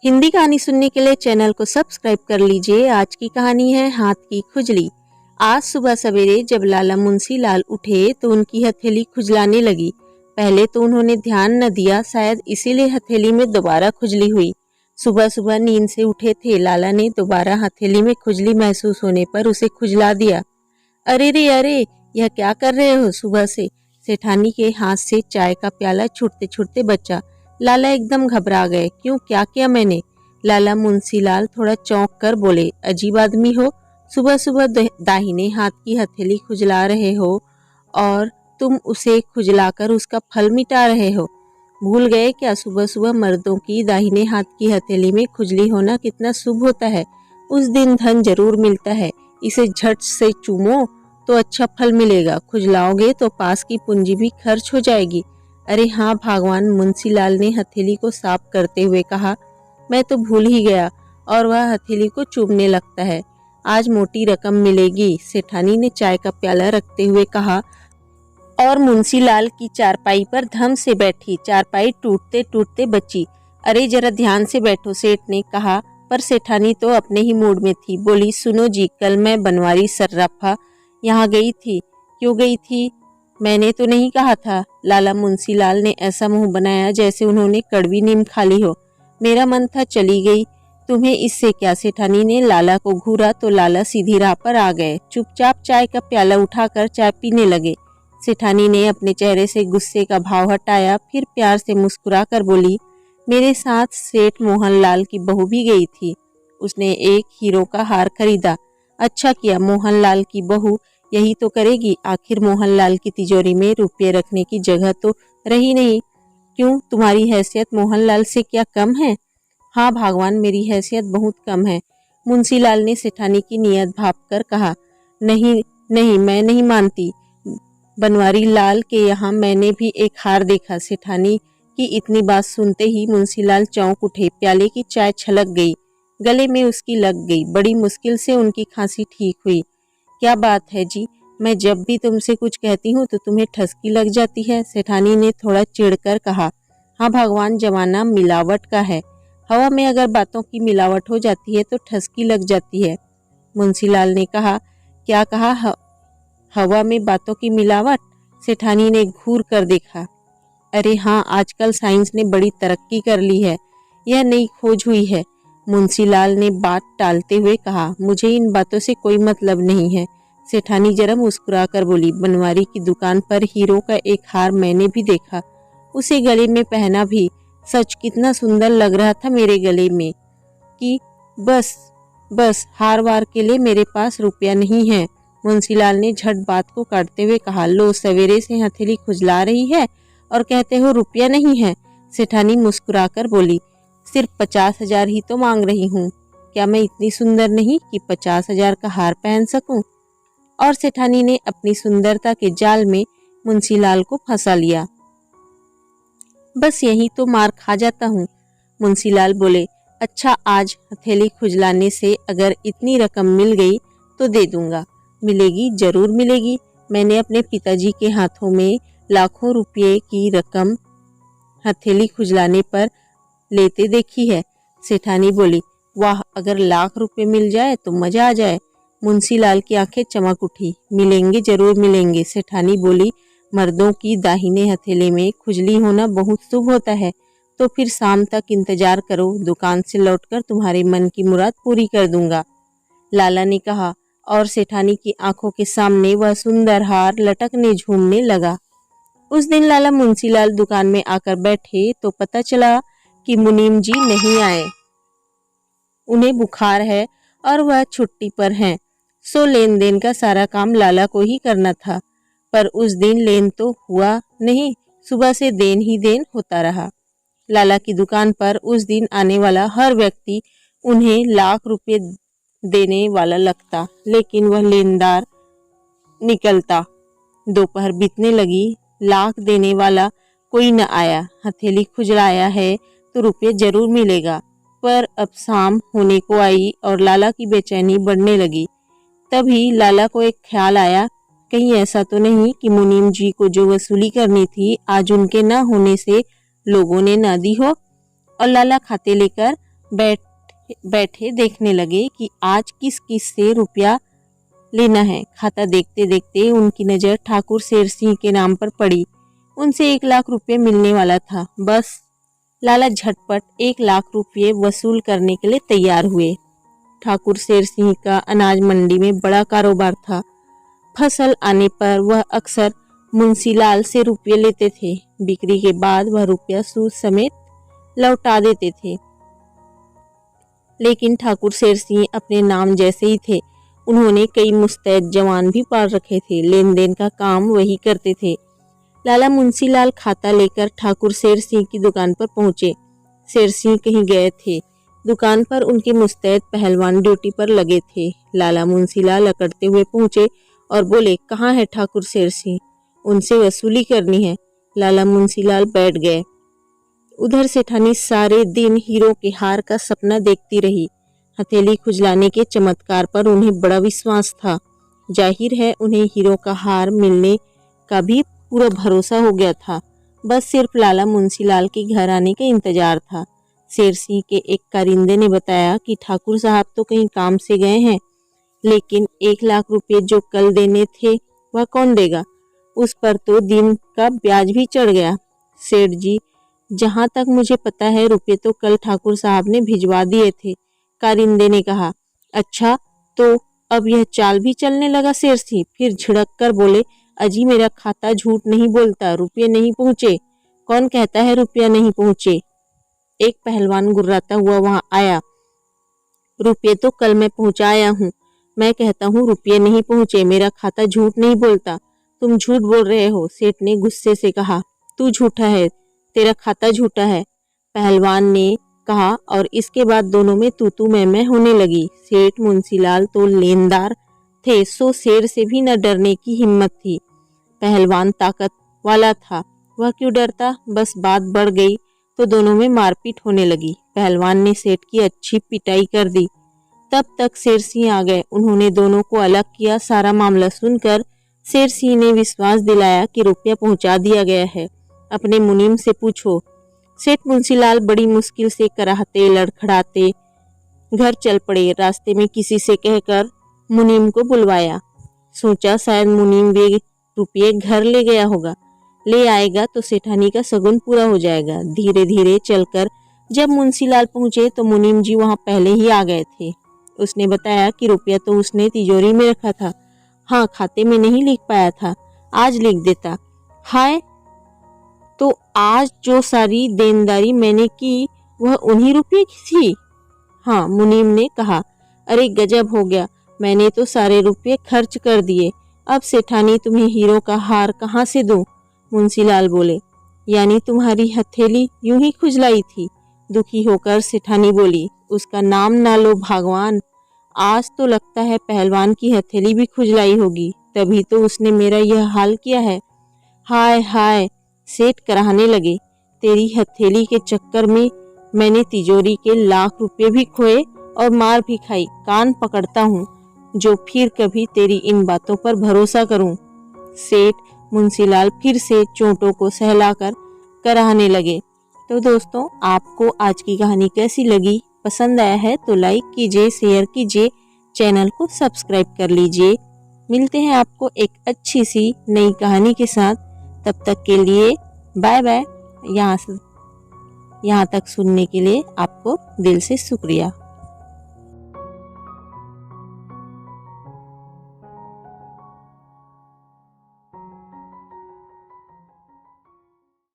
हिंदी कहानी सुनने के लिए चैनल को सब्सक्राइब कर लीजिए। आज की कहानी है हाथ की खुजली। आज सुबह सवेरे जब लाला मुंशी लाल उठे तो उनकी हथेली खुजलाने लगी। पहले तो उन्होंने ध्यान न दिया, शायद इसीलिए हथेली में दोबारा खुजली हुई। सुबह सुबह नींद से उठे थे लाला ने दोबारा हथेली में खुजली महसूस होने पर उसे खुजला दिया। अरे रे अरे, यह क्या कर रहे हो सुबह से? सेठानी के हाथ से चाय का प्याला छूटते छूटते बचा। लाला एकदम घबरा गए। क्यों, क्या किया मैंने? लाला मुंशीलाल थोड़ा चौंक कर बोले, अजीब आदमी हो, सुबह सुबह दाहिने हाथ की हथेली खुजला रहे हो और तुम उसे खुजलाकर उसका फल मिटा रहे हो। भूल गए क्या, सुबह सुबह मर्दों की दाहिने हाथ की हथेली में खुजली होना कितना शुभ होता है। उस दिन धन जरूर मिलता है, इसे झट से चूमो तो अच्छा फल मिलेगा, खुजलाओगे तो पास की पूंजी भी खर्च हो जाएगी। अरे हाँ भगवान, मुंशीलाल ने हथेली को साफ करते हुए कहा, मैं तो भूल ही गया। और वह हथेली को चूमने लगता है। आज मोटी रकम मिलेगी, सेठानी ने चाय का प्याला रखते हुए कहा और मुंशीलाल की चारपाई पर धम से बैठी। चारपाई टूटते टूटते बची। अरे जरा ध्यान से बैठो, सेठ ने कहा, पर सेठानी तो अपने ही मूड में थी। बोली, सुनो जी, कल मैं बनवारी सर्राफा यहाँ गई थी। क्यों गई थी? मैंने तो नहीं कहा था। लाला मुंशीलाल ने ऐसा मुंह बनाया जैसे उन्होंने कड़वी नीम खा ली हो। मेरा मन था चली गई, तुम्हें इससे क्या? सेठानी ने लाला को घूरा तो लाला सीधी राह पर आ गए। चुपचाप चाय का प्याला उठाकर चाय पीने लगे। सेठानी ने अपने चेहरे से गुस्से का भाव हटाया, फिर प्यार से मुस्कुरा कर बोली, मेरे साथ सेठ मोहनलाल की बहू भी गई थी। उसने एक हीरो का हार खरीदा। अच्छा किया, मोहनलाल की बहू यही तो करेगी। आखिर मोहनलाल की तिजोरी में रुपये रखने की जगह तो रही नहीं। क्यों, तुम्हारी हैसियत मोहनलाल से क्या कम है? हाँ भगवान, मेरी हैसियत बहुत कम है, मुंशीलाल ने सेठानी की नीयत भांपकर कहा। नहीं नहीं, मैं नहीं मानती। बनवारी लाल के यहाँ मैंने भी एक हार देखा। सेठानी की इतनी बात सुनते ही मुंशीलाल चौंक उठे। प्याले की चाय छलक गई, गले में उसकी लग गई। बड़ी मुश्किल से उनकी खांसी ठीक हुई। क्या बात है जी, मैं जब भी तुमसे कुछ कहती हूँ तो तुम्हें ठसकी लग जाती है, सेठानी ने थोड़ा चिढ़कर कहा। हाँ भगवान, जमाना मिलावट का है। हवा में अगर बातों की मिलावट हो जाती है तो ठसकी लग जाती है। मुंशीलाल ने कहा। क्या कहा? हवा में बातों की मिलावट? सेठानी ने घूर कर देखा। अरे हाँ, आजकल साइंस ने बड़ी तरक्की कर ली है, यह नई खोज हुई है। मुंशीलाल ने बात टालते हुए कहा, मुझे इन बातों से कोई मतलब नहीं है। सेठानी जरा मुस्कुरा कर बोली, बनवारी की दुकान पर हीरो का एक हार मैंने भी देखा, उसे गले में पहना भी। सच कितना सुंदर लग रहा था मेरे गले में कि बस हार वार के लिए मेरे पास रुपया नहीं है। मुंशीलाल ने झट बात को काटते हुए कहा, लो, सवेरे से हथेली खुजला रही है और कहते हो रुपया नहीं है। सेठानी मुस्कुराकर बोली, सिर्फ 50,000 ही तो मांग रही हूँ। क्या मैं इतनी सुंदर नहीं कि 50,000 का हार पहन सकूं? और सेठानी ने अपनी सुंदरता के जाल में मुंशीलाल को फंसा लिया। बस यही तो मार खा जाता हूँ। मुंशीलाल बोले, अच्छा, आज हथेली खुजलाने से अगर इतनी रकम मिल गई तो दे दूंगा। मिलेगी, जरूर मिलेगी। मैंने अपने पिताजी के हाथों में लाखों रुपये की रकम हथेली खुजलाने पर लेते देखी है। सेठानी बोली, वाह, अगर लाख रुपए मिल जाए तो मजा आ जाए। मुंशीलाल की आंखें चमक उठी। मिलेंगे, जरूर मिलेंगे। सेठानी बोली, मर्दों की दाहिने हथेली में खुजली होना बहुत शुभ होता है। तो फिर शाम तक इंतजार करो, दुकान से लौटकर तुम्हारे मन की मुराद पूरी कर दूंगा, लाला ने कहा। और सेठानी की आंखों के सामने वह सुंदर हार लटकने झूमने लगा। उस दिन लाला मुंशीलाल दुकान में आकर बैठे तो पता चला कि मुनीम जी नहीं आए। उन्हें बुखार है और वह छुट्टी पर हैं। सो लेन देन का सारा काम लाला को ही करना था। पर उस दिन लेन तो हुआ नहीं, सुबह से देन ही देन होता रहा। लाला की दुकान पर उस दिन आने वाला हर व्यक्ति उन्हें लाख रुपए देने वाला लगता, लेकिन वह लेनदार निकलता। दोपहर बीतने लगी, लाख देने वाला कोई न आया। हथेली खुजलाया है तो रुपये जरूर मिलेगा। पर अब शाम होने को आई और लाला की बेचैनी बढ़ने लगी। तभी लाला को एक ख्याल आया, कहीं ऐसा तो नहीं कि मुनीम जी को जो वसूली करनी थी आज उनके न होने से लोगों ने न दी हो। और लाला खाते लेकर बैठ बैठे देखने लगे कि आज किस किस से रुपया लेना है। खाता देखते देखते उनकी नज़र ठाकुर शेर सिंह के नाम पर पड़ी। उनसे 1 लाख रुपये मिलने वाला था। बस लाला झटपट 1 लाख रुपये वसूल करने के लिए तैयार हुए। ठाकुर शेर सिंह का अनाज मंडी में बड़ा कारोबार था। फसल आने पर वह अक्सर मुंशीलाल से रुपये लेते थे। बिक्री के बाद वह रुपया सूद समेत लौटा देते थे। लेकिन ठाकुर शेर सिंह अपने नाम जैसे ही थे। उन्होंने कई मुस्तैद जवान भी पाल रखे थे। लेन देन का काम वही करते थे। लाला मुंशीलाल खाता लेकर ठाकुर शेर सिंह की दुकान पर पहुंचे। शेर सिंह कहीं गए थे। दुकान पर उनके मुस्तैद पहलवान ड्यूटी पर लगे थे। लाला मुंशीलाल अकड़ते हुए पहुंचे और बोले, कहाँ है ठाकुर शेर सिंह? उनसे वसूली करनी है। लाला मुंशीलाल बैठ गए। उधर सेठानी सारे दिन हीरो के हार का सपना देखती रही। हथेली खुजलाने के चमत्कार पर उन्हें बड़ा विश्वास था। जाहिर है उन्हें हीरो का हार मिलने का भी पूरा भरोसा हो गया था। बस सिर्फ लाला मुंशीलाल के घर आने का इंतजार था। शेर सिंह के एक कारिंदे ने बताया कि ठाकुर साहब तो कहीं काम से गए हैं, लेकिन 1 लाख रुपये जो कल देने थे वह कौन देगा? उस पर तो दिन का ब्याज भी चढ़ गया। सेठ जी, जहाँ तक मुझे पता है रुपये तो कल ठाकुर साहब ने भिजवा दिए थे। कारिंदे ने कहा। अच्छा, तो अब यह चाल भी चलने लगा? शेर सिंह फिर झिड़क कर बोले, अजी मेरा खाता झूठ नहीं बोलता, रुपये नहीं पहुँचे। कौन कहता है रुपया नहीं पहुँचे? एक पहलवान गुर्राता हुआ वहां आया। रुपये तो कल मैं पहुंचाया हूँ। मैं कहता हूँ रुपये नहीं पहुँचे, मेरा खाता झूठ नहीं बोलता। तुम झूठ बोल रहे हो, सेठ ने गुस्से से कहा। तू झूठा है, तेरा खाता झूठा है, पहलवान ने कहा, और इसके बाद दोनों में तू मैं होने लगी। सेठ मुंशीलाल तो लेनदार थे, सो शेर से भी न डरने की हिम्मत थी। पहलवान ताकत वाला था, वह क्यों डरता? बस बात बढ़ गई तो दोनों में मारपीट होने लगी। पहलवान ने सेठ की अच्छी पिटाई कर दी। तब तक शेर सिंह आ गए। उन्होंने दोनों को अलग किया। सारा मामला सुनकर शेर सिंह ने विश्वास दिलाया कि रुपया पहुंचा दिया गया है। अपने मुनीम से पूछो। सेठ मुंशीलाल बड़ी मुश्किल से कराहते लड़खड़ाते घर चल पड़े। रास्ते में किसी से कहकर मुनीम को बुलवाया। सोचा शायद मुनीम वे रुपये घर ले गया होगा। ले आएगा तो सेठानी का सगुन पूरा हो जाएगा। धीरे धीरे चलकर जब मुंशीलाल पहुंचे तो मुनीम जी वहां पहले ही आ गए थे। उसने बताया कि रुपया तो उसने तिजोरी में रखा था। हाँ, खाते में नहीं लिख पाया था, आज लिख देता। हाय, तो आज जो सारी देनदारी मैंने की वह उन्हीं रुपये की थी? हाँ, मुनीम ने कहा। अरे गजब हो गया, मैंने तो सारे रुपये खर्च कर दिए। अब सेठानी तुम्हें हीरो का हार कहाँ से दूं? मुंशीलाल बोले। यानी तुम्हारी हथेली यूं ही खुजलाई थी? दुखी होकर सेठानी बोली। उसका नाम ना लो भगवान, आज तो लगता है पहलवान की हथेली भी खुजलाई होगी, तभी तो उसने मेरा यह हाल किया है। हाय हाय, सेठ कराहने लगे। तेरी हथेली के चक्कर में मैंने तिजोरी के 1 लाख रुपए भी खोए और मार भी खाई। कान पकड़ता हूँ जो फिर कभी तेरी इन बातों पर भरोसा करूं। सेठ मुंशीलाल फिर से चोटों को सहलाकर कराहने लगे। तो दोस्तों, आपको आज की कहानी कैसी लगी? पसंद आया है तो लाइक कीजिए, शेयर कीजिए, चैनल को सब्सक्राइब कर लीजिए। मिलते हैं आपको एक अच्छी सी नई कहानी के साथ। तब तक के लिए बाय बाय। यहाँ तक सुनने के लिए आपको दिल से शुक्रिया।